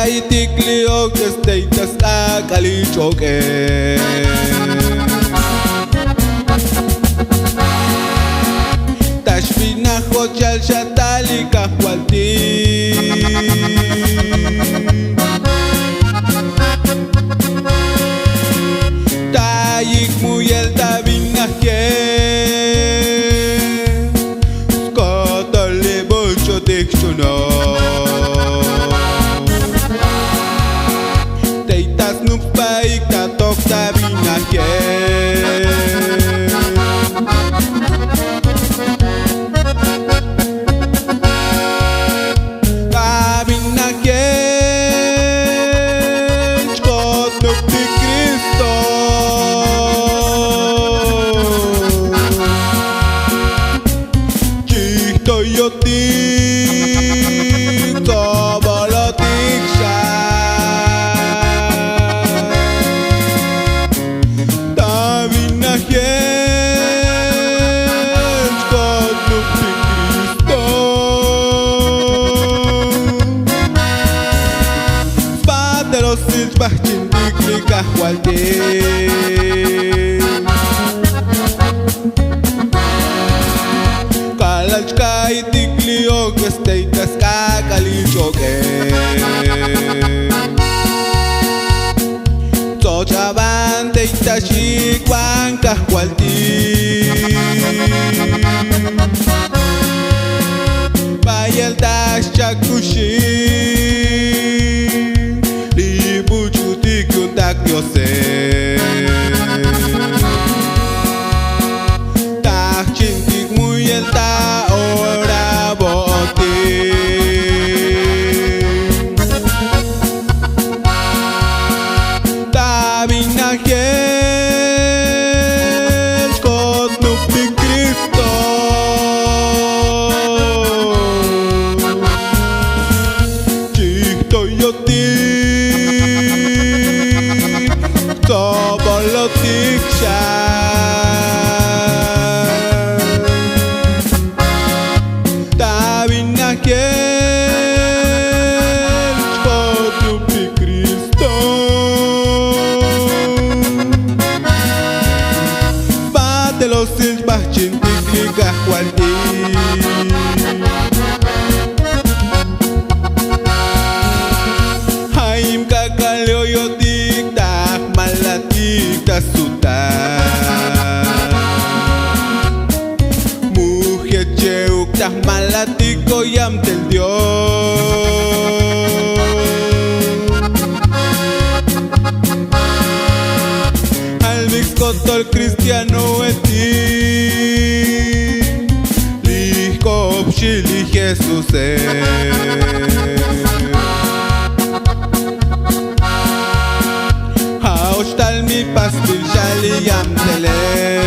Tikliok esteitas akalichoke Tashbina hochal shatali kahwalti Tayik muyel tabinahye Skotole bolcho tekshona Baik tatok tabinahye Tabinahye Chkotok di Cristo Chihtoyoti Tobolotik Bahcin diklikah walde Kalachkai tikliok esteitas kakalichoke Tochaban teitashik wankah walti Bayel tash chakushi Yo sé Tachin tik muy el ta ora boti Tabinahye Skotnuk di Cristo Chihtoyoti Tobolotik Tabinahye Chkotuk di Cristo Batelos silch bahcin tiklikah waldi Haim kakalyoyotik Malatika suta Mujer cheuk tah malatiko yam del Dios Alvix kotol cristiano eti Lich kopshi li Jesus Tal mi pastil shali yam tele